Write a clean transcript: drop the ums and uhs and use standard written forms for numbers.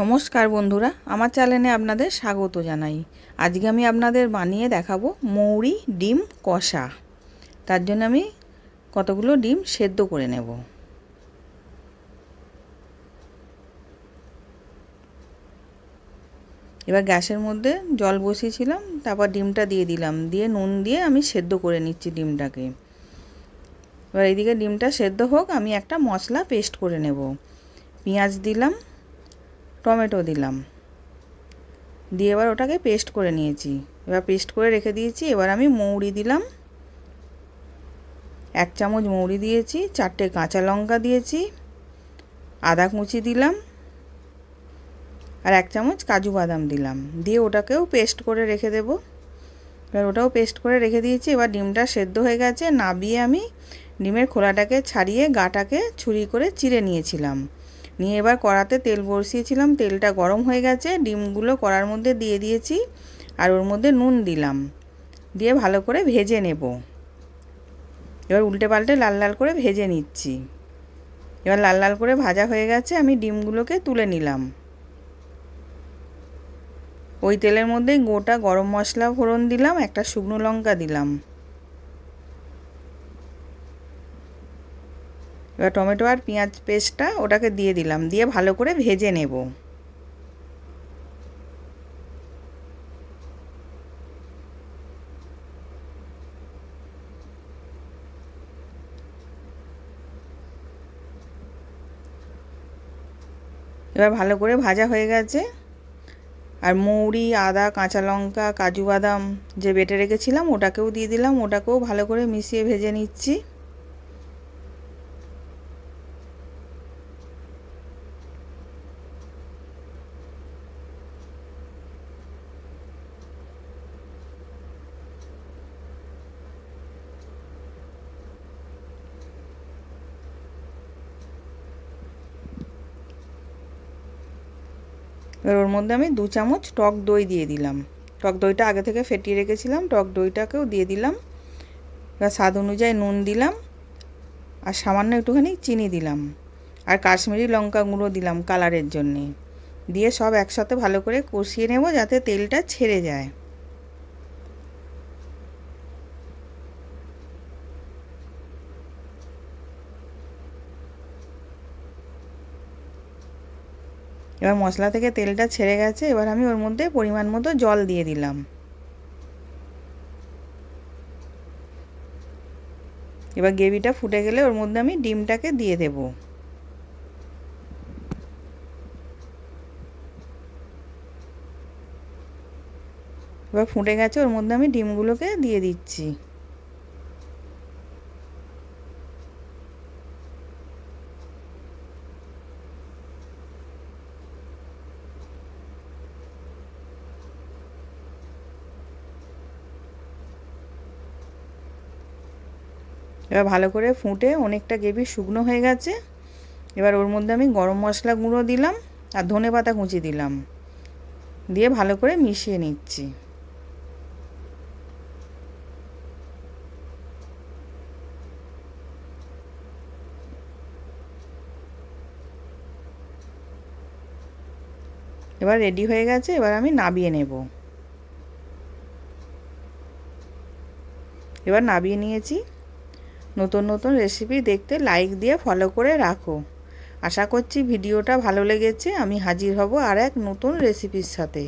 নমস্কার বন্ধুরা, আমার চ্যানেলে আপনাদের স্বাগত জানাই। আজকে আমি আপনাদের বানিয়ে দেখাবো মৌরি ডিম কষা। তার জন্য আমি কতগুলো ডিম সেদ্ধ করে নেব। এবার গ্যাসের মধ্যে জল বসিয়েছিলাম, তারপর ডিমটা দিয়ে দিলাম, দিয়ে নুন দিয়ে আমি সেদ্ধ করে নিচ্ছি ডিমটাকে। এবার এইদিকে ডিমটা সেদ্ধ হোক, আমি একটা মশলা পেস্ট করে নেব। পেঁয়াজ দিলাম, টমেটো দিলাম, দিয়ে এবার ওটাকে পেস্ট করে নিয়েছি। এবার পেস্ট করে রেখে দিয়েছি। এবার আমি মৌরি দিলাম, 1 চামচ মৌরি দিয়েছি, 4টে কাঁচা লঙ্কা দিয়েছি, আদা কুচি দিলাম, আর 1 চামচ কাজু বাদাম দিলাম, দিয়ে ওটাকেও পেস্ট করে রেখে দেব। এবার ওটাও পেস্ট করে রেখে দিয়েছি। এবার ডিমটা সেদ্ধ হয়ে গেছে, নাবিয়ে আমি ডিমের খোলাটাকে ছাড়িয়ে গাটাকে ছুরি করে চিড়ে নিয়েছিলাম। নিয়ে এবার কড়াতে তেল বসিয়েছিলাম, তেলটা গরম হয়ে গেছে, ডিমগুলো কড়ার মধ্যে দিয়ে দিয়েছি, আর ওর মধ্যে নুন দিলাম, দিয়ে ভালো করে ভেজে নেব। এবার উল্টে পাল্টে লাল লাল করে ভেজে নিচ্ছি। এবার লাল লাল করে ভাজা হয়ে গেছে, আমি ডিমগুলোকে তুলে নিলাম। ওই তেলের মধ্যেই গোটা গরম মশলা ফোড়ন দিলাম, একটা শুকনো লঙ্কা দিলাম। এবার টমেটো আর পেঁয়াজ পেস্টটা ওটাকে দিয়ে দিলাম, দিয়ে ভালো করে ভেজে নেব। এবার ভালো করে ভাজা হয়ে গেছে, আর মৌরি, আদা, কাঁচা লঙ্কা, কাজু বাদাম যে বেটে রেখেছিলাম ওটাকেও দিয়ে দিলাম, ওটাকেও ভালো করে মিশিয়ে ভেজে নিচ্ছি। এবার ওর মধ্যে আমি 2 চামচ টক দই দিয়ে দিলাম। টক দইটা আগে থেকে ফেটিয়ে রেখেছিলাম, টক দইটাকেও দিয়ে দিলাম। এবার স্বাদ অনুযায়ী নুন দিলাম, আর সামান্য একটুখানি চিনি দিলাম, আর কাশ্মীরি লঙ্কা গুঁড়ো দিলাম কালারের জন্যে। দিয়ে সব একসাথে ভালো করে কষিয়ে নেব, যাতে তেলটা ছেড়ে যায়। এবার মশলা থেকে তেলটা ছেড়ে গেছে, এবার আমি ওর মধ্যে পরিমাণ মতো জল দিয়ে দিলাম। এবার গ্রেভিটা ফুটে গেলে ওর মধ্যে আমি ডিমটাকে দিয়ে দেব। এবার ফুটে গেছে, ওর মধ্যে আমি ডিমগুলোকে দিয়ে দিচ্ছি। এবার ভালো করে ফুটে অনেকটা গ্রেভি শুকনো হয়ে গেছে। এবার ওর মধ্যে আমি গরম মশলা গুঁড়ো দিলাম, আর ধনেপাতা কুচি দিলাম, দিয়ে ভালো করে মিশিয়ে নিচ্ছি। এবার রেডি হয়ে গেছে, এবার আমি নাবিয়ে নেব। এবার নাবিয়ে নিয়েছি। নতুন নতুন রেসিপি দেখতে লাইক দিয়ে ফলো করে রাখো। আশা করছি ভিডিওটা ভালো লেগেছে। আমি হাজির হব আর এক নতুন রেসিপির সাথে।